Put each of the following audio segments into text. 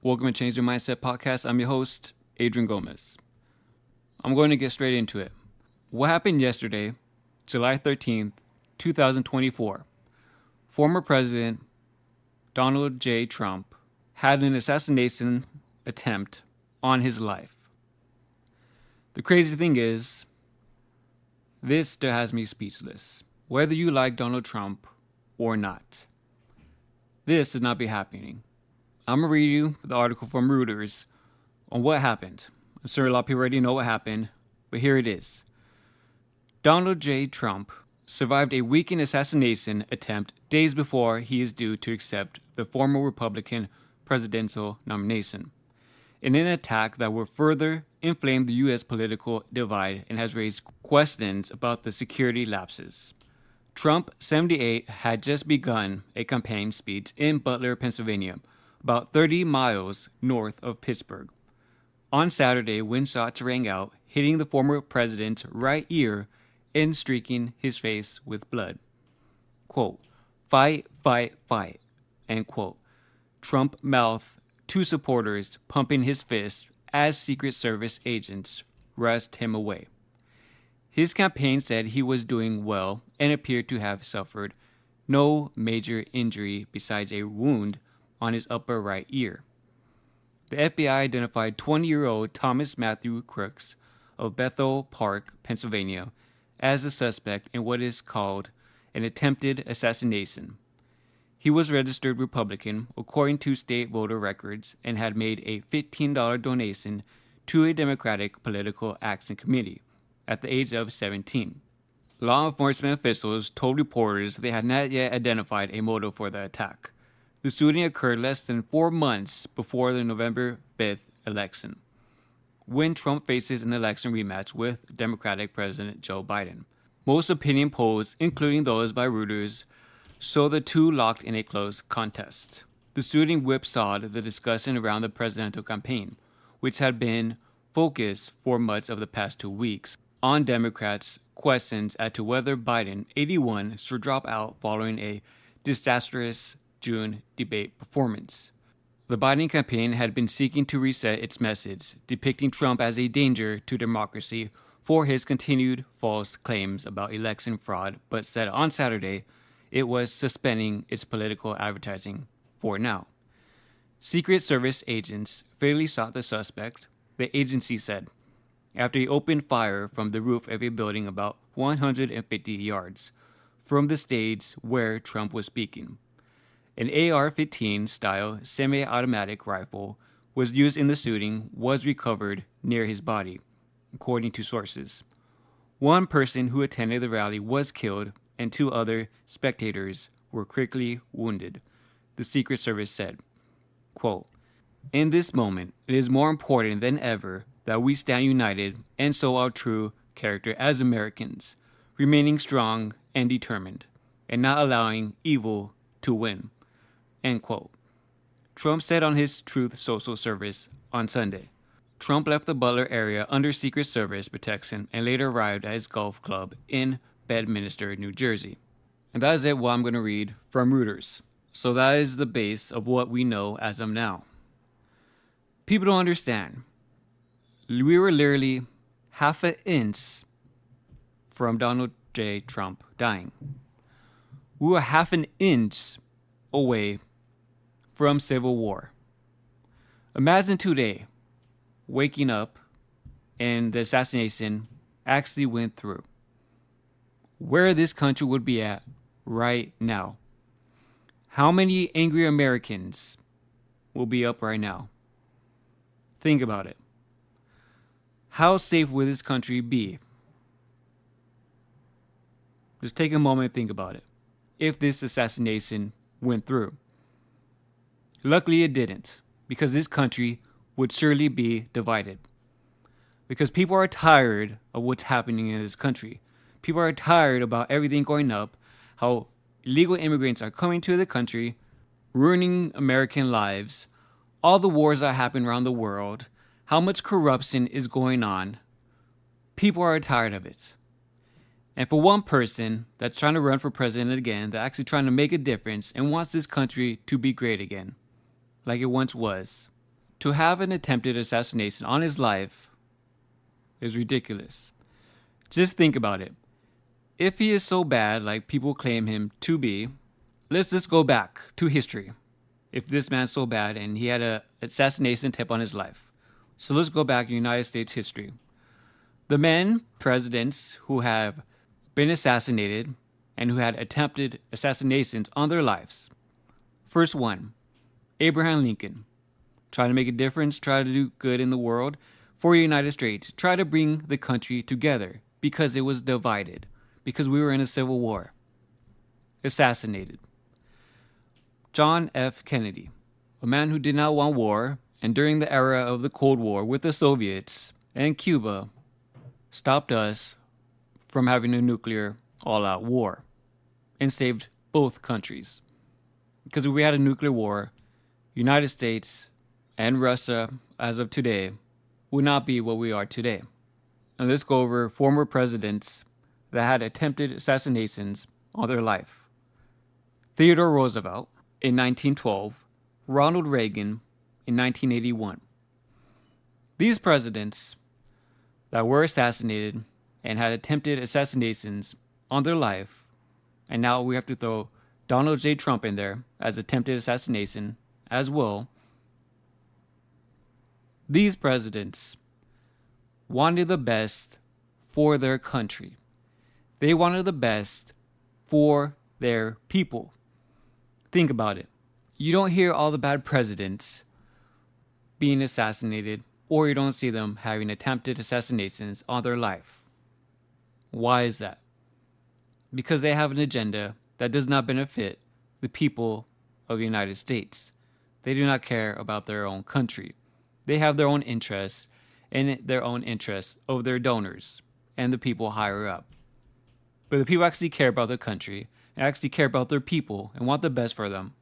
Welcome to Change Your Mindset podcast. I'm your host, Adrian Gomez. I'm going to get straight into it. What happened yesterday, July 13th, 2024? Former President Donald J. Trump had an assassination attempt on his life. The crazy thing is, this still has me speechless. Whether you like Donald Trump or not, this should not be happening. I'm going to read you the article from Reuters on what happened. I'm sure a lot of people already know what happened, but here it is. Donald J. Trump survived a weekend assassination attempt days before he is due to accept the former Republican presidential nomination, in an attack that will further inflame the U.S. political divide and has raised questions about the security lapses. Trump, 78, had just begun a campaign speech in Butler, Pennsylvania, about 30 miles north of Pittsburgh. On Saturday, when shots rang out, hitting the former president's right ear and streaking his face with blood. Quote, "Fight, fight, fight," end quote. Trump mouthed to supporters, pumping his fist as Secret Service agents rushed him away. His campaign said he was doing well and appeared to have suffered no major injury besides a wound on his upper right ear. The FBI identified 20-year-old Thomas Matthew Crooks of Bethel Park, Pennsylvania, as the suspect in what is called an attempted assassination. He was registered Republican according to state voter records and had made a $15 donation to a Democratic Political Action Committee at the age of 17. Law enforcement officials told reporters they had not yet identified a motive for the attack. The shooting occurred less than 4 months before the November 5th election, when Trump faces an election rematch with Democratic President Joe Biden. Most opinion polls, including those by Reuters, show the two locked in a close contest. The shooting whipsawed the discussion around the presidential campaign, which had been focused for much of the past 2 weeks on Democrats' questions as to whether Biden, 81, should drop out following a disastrous June debate performance. The Biden campaign had been seeking to reset its message, depicting Trump as a danger to democracy for his continued false claims about election fraud, but said on Saturday it was suspending its political advertising for now. Secret Service agents fatally shot the suspect, the agency said, after he opened fire from the roof of a building about 150 yards from the stage where Trump was speaking. An AR-15 style semi-automatic rifle was used in the shooting was recovered near his body, according to sources. One person who attended the rally was killed and 2 other spectators were critically wounded, the Secret Service said. Quote, "In this moment, it is more important than ever that we stand united and show our true character as Americans, remaining strong and determined, and not allowing evil to win." End quote. Trump said on his Truth Social service on Sunday. Trump left the Butler area under Secret Service protection and later arrived at his golf club in Bedminster, New Jersey. And that is it, what I'm going to read from Reuters. So that is the base of what we know as of now. People don't understand. We were literally half an inch from Donald J. Trump dying. We were half an inch away from civil war. Imagine today waking up and the assassination actually went through. Where this country would be at right now. How many angry Americans will be up right now? Think about it. How safe would this country be? Just take a moment and think about it. If this assassination went through. Luckily it didn't, because this country would surely be divided. Because people are tired of what's happening in this country. People are tired about everything going up, how illegal immigrants are coming to the country, ruining American lives, all the wars that happen around the world, how much corruption is going on. People are tired of it. And for one person that's trying to run for president again, that's actually trying to make a difference and wants this country to be great again, like it once was, To have an attempted assassination on his life is ridiculous. Just think about it. If he is so bad like people claim him to be, let's just go back to history. If this man's so bad and he had an assassination attempt on his life. So let's go back to United States history. The presidents who have been assassinated and who had attempted assassinations on their lives. First one, Abraham Lincoln. Trying to make a difference, try to do good in the world for the United States. Try to bring the country together because it was divided, because we were in a civil war. Assassinated. John F. Kennedy, a man who did not want war, and during the era of the Cold War with the Soviets and Cuba, stopped us from having a nuclear all-out war and saved both countries. Because if we had a nuclear war, United States and Russia, as of today, would not be what we are today. And let's go over former presidents that had attempted assassinations on their life. Theodore Roosevelt in 1912, Ronald Reagan in 1981. These presidents that were assassinated and had attempted assassinations on their life, and now we have to throw Donald J. Trump in there as attempted assassination as well. These presidents wanted the best for their country. They wanted the best for their people. Think about it. You don't hear all the bad presidents being assassinated, or you don't see them having attempted assassinations on their life. Why is that? Because they have an agenda that does not benefit the people of the United States. They do not care about their own country. They have their own interests and their own interests of their donors and the people higher up. But the people actually care about their country and actually care about their people and want the best for them.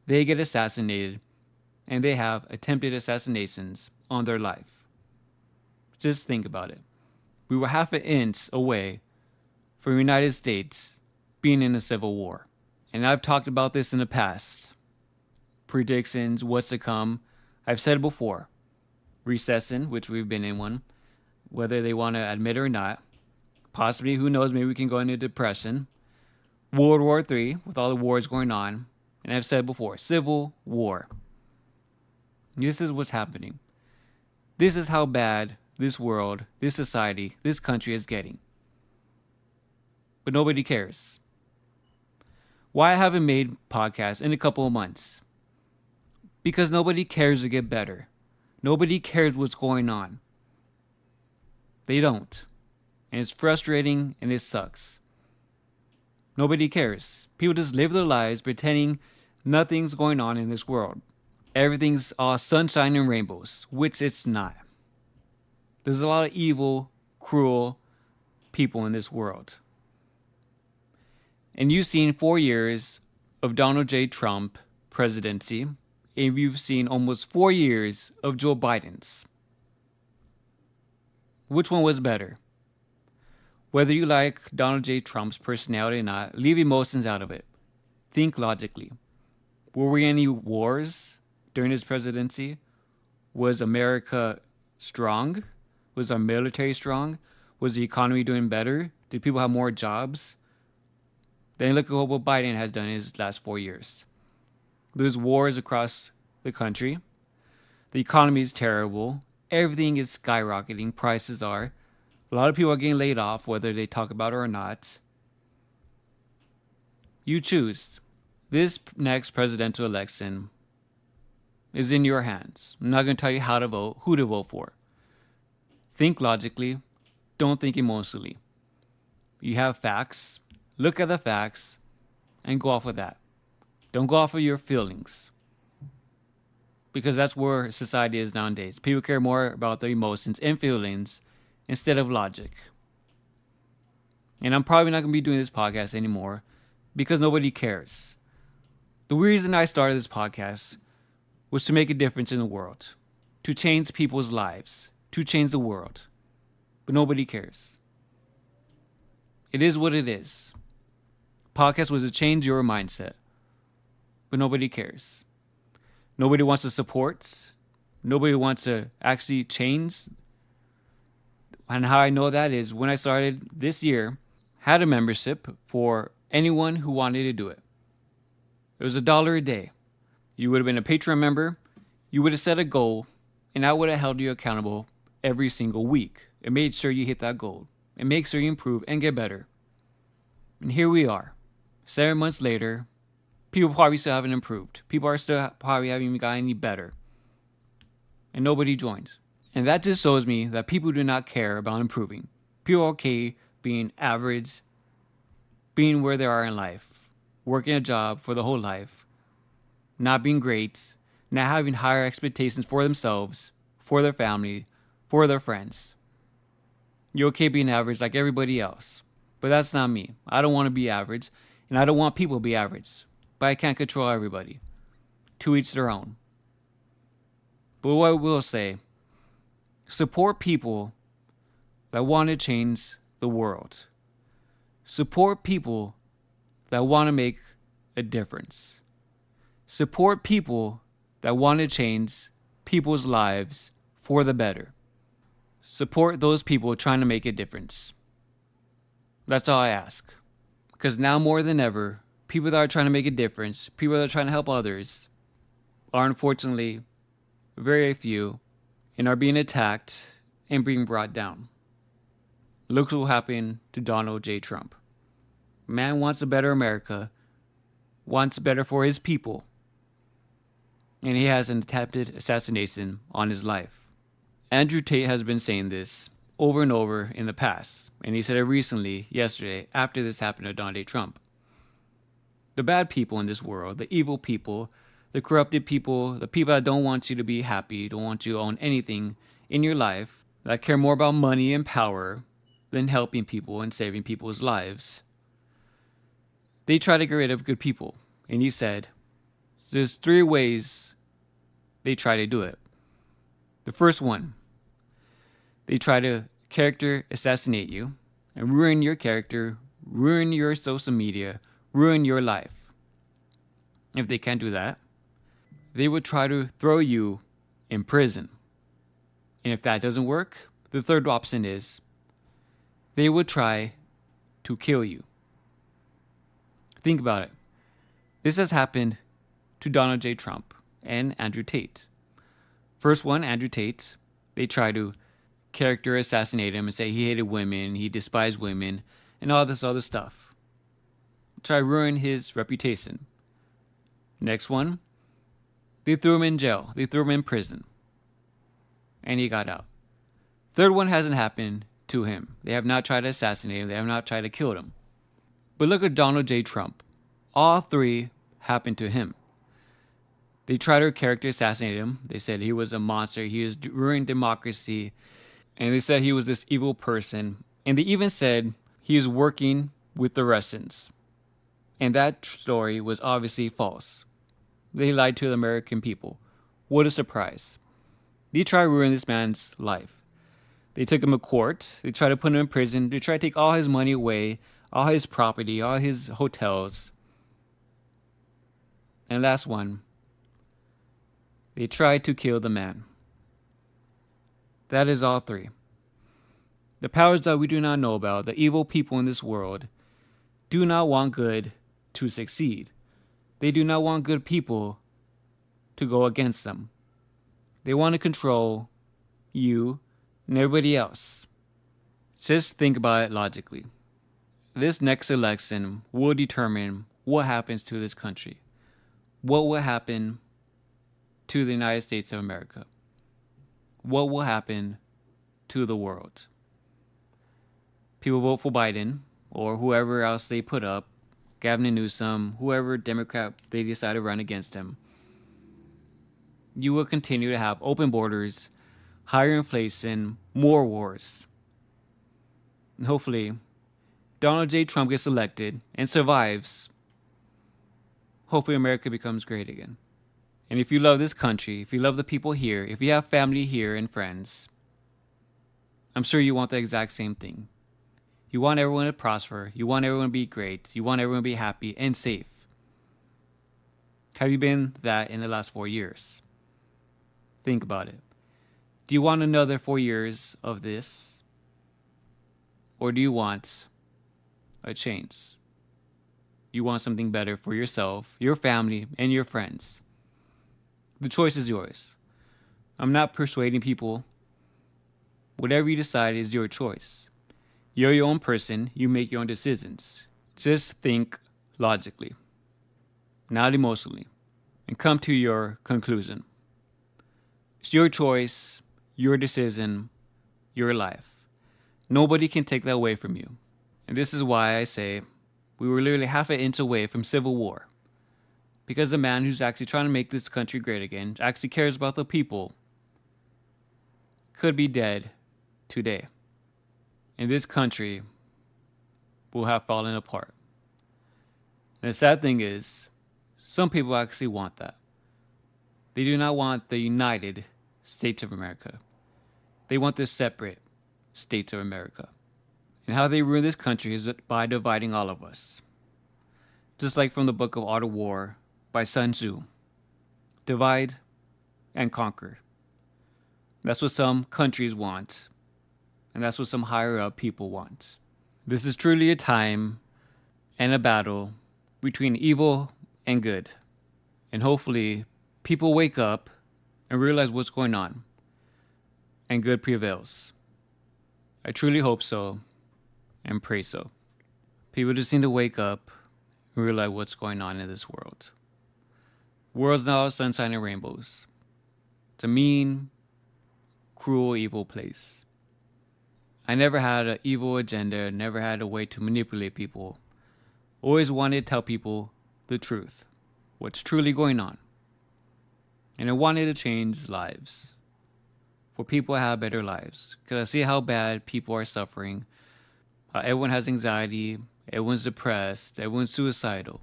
They get assassinated and they have attempted assassinations on their life. Just think about it. We were half an inch away from the United States being in a civil war. And I've talked about this in the past. Predictions, what's to come. I've said it before. Recession, which we've been in one, whether they want to admit it or not. Possibly, who knows, maybe we can go into depression. World War III, with all the wars going on. And I've said before, civil war. This is what's happening. This is how bad this world, this society, this country is getting. But nobody cares. Why I haven't made podcasts in a couple of months? Because nobody cares to get better. Nobody cares what's going on. They don't. And it's frustrating and it sucks. Nobody cares. People just live their lives pretending nothing's going on in this world. Everything's all sunshine and rainbows, which it's not. There's a lot of evil, cruel people in this world. And you've seen 4 years of Donald J. Trump presidency, and you've seen almost 4 years of Joe Biden's. Which one was better? Whether you like Donald J. Trump's personality or not, leave emotions out of it. Think logically. Were we any wars during his presidency? Was America strong? Was our military strong? Was the economy doing better? Did people have more jobs? Then look at what Biden has done in his last 4 years. There's wars across the country. The economy is terrible. Everything is skyrocketing. Prices are. A lot of people are getting laid off, whether they talk about it or not. You choose. This next presidential election is in your hands. I'm not going to tell you how to vote, who to vote for. Think logically. Don't think emotionally. You have facts. Look at the facts and go off of that. Don't go off of your feelings. Because that's where society is nowadays. People care more about their emotions and feelings instead of logic. And I'm probably not going to be doing this podcast anymore because nobody cares. The reason I started this podcast was to make a difference in the world, to change people's lives, to change the world. But nobody cares. It is what it is. Podcast was to change your mindset, but nobody cares. Nobody wants to support. Nobody wants to actually change. And how I know that is when I started this year, had a membership for anyone who wanted to do it. It was $1 a day. You would have been a Patron member. You would have set a goal, and I would have held you accountable every single week. It made sure you hit that goal. It makes sure you improve and get better. And here we are, 7 months later. People probably still haven't improved. People are still probably haven't even gotten any better. And nobody joins. And that just shows me that people do not care about improving. People are okay being average, being where they are in life, working a job for the whole life, not being great, not having higher expectations for themselves, for their family, for their friends. You're okay being average like everybody else. But that's not me. I don't want to be average, and I don't want people to be average. But I can't control everybody. To each their own. But what I will say, support people that want to change the world. Support people that want to make a difference. Support people that want to change people's lives for the better. Support those people trying to make a difference. That's all I ask. Because now more than ever, people that are trying to make a difference, people that are trying to help others, are unfortunately very few and are being attacked and being brought down. Look what happened to Donald J. Trump. Man wants a better America, wants better for his people, and he has an attempted assassination on his life. Andrew Tate has been saying this over and over in the past, and he said it recently, yesterday, after this happened to Donald J. Trump. The bad people in this world, the evil people, the corrupted people, the people that don't want you to be happy, don't want you to own anything in your life, that care more about money and power than helping people and saving people's lives. They try to get rid of good people. And he said, there's 3 ways they try to do it. The first one, they try to character assassinate you and ruin your character, ruin your social media, ruin your life. If they can't do that, they would try to throw you in prison. And if that doesn't work, the third option is they would try to kill you. Think about it. This has happened to Donald J. Trump and Andrew Tate. First one, Andrew Tate, they try to character assassinate him and say he hated women, he despised women, and all this other stuff. Try to ruin his reputation. Next one, they threw him in jail. They threw him in prison. And he got out. Third one hasn't happened to him. They have not tried to assassinate him. They have not tried to kill him. But look at Donald J. Trump. All 3 happened to him. They tried to character assassinate him. They said he was a monster. He was ruining democracy. And they said he was this evil person. And they even said he is working with the Russians. And that story was obviously false. They lied to the American people. What a surprise. They tried to ruin this man's life. They took him to court. They tried to put him in prison. They tried to take all his money away, all his property, all his hotels. And last one, they tried to kill the man. That is all 3. The powers that we do not know about, the evil people in this world, do not want good to succeed. They do not want good people to go against them. They want to control you and everybody else. Just think about it logically. This next election will determine what happens to this country. What will happen to the United States of America? What will happen to the world? People vote for Biden or whoever else they put up, Gavin Newsom, whoever Democrat they decide to run against him. You will continue to have open borders, higher inflation, more wars. And hopefully, Donald J. Trump gets elected and survives. Hopefully America becomes great again. And if you love this country, if you love the people here, if you have family here and friends, I'm sure you want the exact same thing. You want everyone to prosper. You want everyone to be great. You want everyone to be happy and safe. Have you been that in the last 4 years? Think about it. Do you want another 4 years of this? Or do you want a change? You want something better for yourself, your family, and your friends. The choice is yours. I'm not persuading people. Whatever you decide is your choice. You're your own person. You make your own decisions. Just think logically, not emotionally, and come to your conclusion. It's your choice, your decision, your life. Nobody can take that away from you. And this is why I say we were literally half an inch away from civil war. Because the man who's actually trying to make this country great again, actually cares about the people, could be dead today. And this country will have fallen apart. And the sad thing is, some people actually want that. They do not want the United States of America. They want the separate States of America. And how they ruin this country is by dividing all of us. Just like from the book of Art of War by Sun Tzu. Divide and conquer. That's what some countries want. And that's what some higher up people want. This is truly a time and a battle between evil and good. And hopefully people wake up and realize what's going on. And good prevails. I truly hope so and pray so. People just need to wake up and realize what's going on in this world. The world's not all sunshine and rainbows. It's a mean, cruel, evil place. I never had an evil agenda, never had a way to manipulate people. Always wanted to tell people the truth, what's truly going on. And I wanted to change lives. For people to have better lives. Because I see how bad people are suffering. Everyone has anxiety. Everyone's depressed. Everyone's suicidal.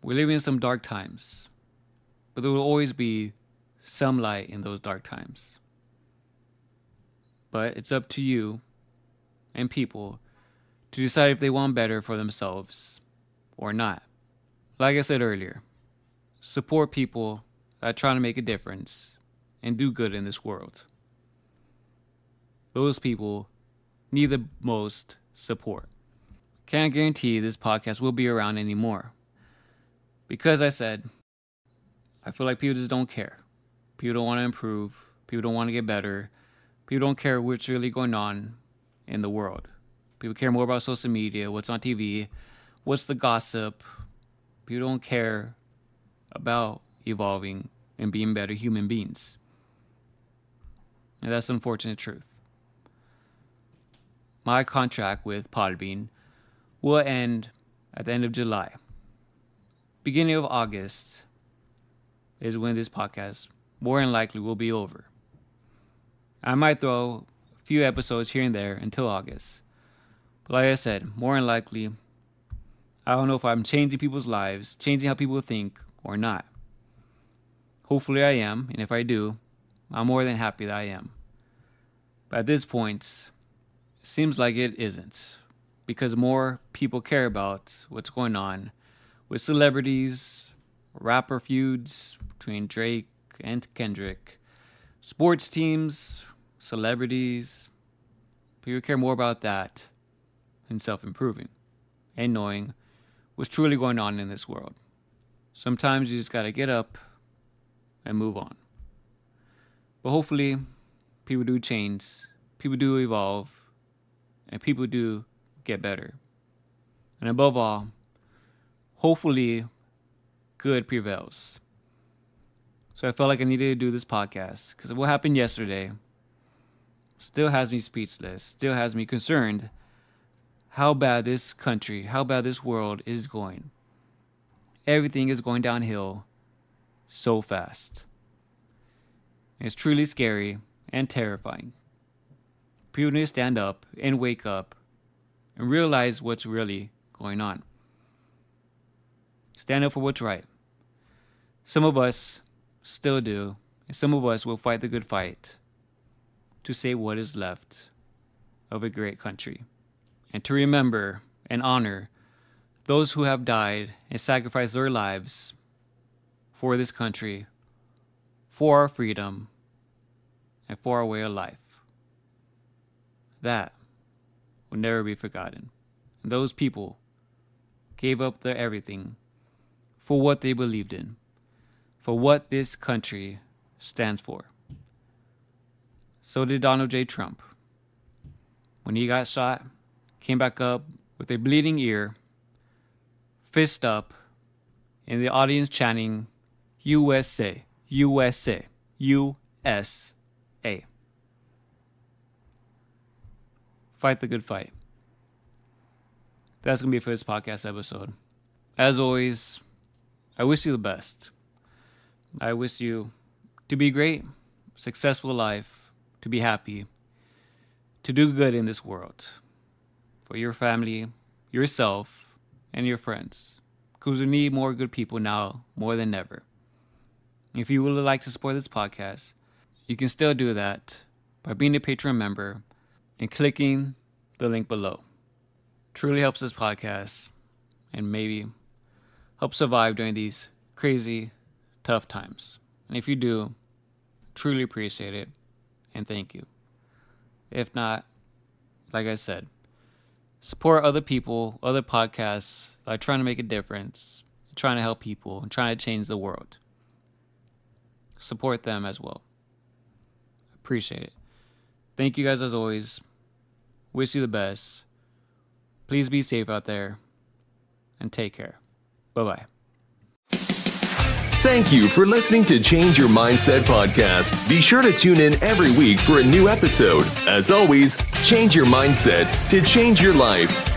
We're living in some dark times. But there will always be some light in those dark times. But it's up to you and people to decide if they want better for themselves or not. Like I said earlier, support people that are trying to make a difference and do good in this world. Those people need the most support. Can't guarantee this podcast will be around anymore. Because I said, I feel like people just don't care. People don't want to improve. People don't want to get better. People don't care what's really going on in the world. People care more about social media, what's on TV, what's the gossip. People don't care about evolving and being better human beings. And that's the unfortunate truth. My contract with Podbean will end at the end of July. Beginning of August is when this podcast more than likely will be over. I might throw a few episodes here and there until August. But like I said, more than likely, I don't know if I'm changing people's lives, changing how people think or not. Hopefully I am, and if I do, I'm more than happy that I am. But at this point, it seems like it isn't. Because more people care about what's going on with celebrities, rapper feuds between Drake and Kendrick, sports teams, celebrities. People care more about that than self-improving and knowing what's truly going on in this world. Sometimes you just gotta get up and move on. But hopefully, people do change, people do evolve, and people do get better. And above all, hopefully, good prevails. So I felt like I needed to do this podcast because what happened yesterday still has me speechless, still has me concerned how bad this country, how bad this world is going. Everything is going downhill so fast. It's truly scary and terrifying. People need to stand up and wake up and realize what's really going on. Stand up for what's right. Some of us still do, and some of us will fight the good fight to save what is left of a great country, and to remember and honor those who have died and sacrificed their lives for this country, for our freedom and for our way of life. That will never be forgotten. And those people gave up their everything for what they believed in, for what this country stands for. So did Donald J. Trump. When he got shot, came back up with a bleeding ear, fist up, in the audience chanting, USA, USA, USA. Fight the good fight. That's going to be it for this podcast episode. As always, I wish you the best. I wish you to be great, successful life, to be happy, to do good in this world. For your family, yourself, and your friends. Because we need more good people now more than ever. If you would like to support this podcast, you can still do that by being a Patron member and clicking the link below. Truly helps this podcast and maybe help survive during these crazy, tough times. And if you do, truly appreciate it and thank you. If not, like I said, support other people, other podcasts that are trying to make a difference, trying to help people, and trying to change the world. Support them as well. Appreciate it. Thank you guys as always. Wish you the best. Please be safe out there and take care. Bye-bye. Thank you for listening to Change Your Mindset podcast. Be sure to tune in every week for a new episode. As always, change your mindset to change your life.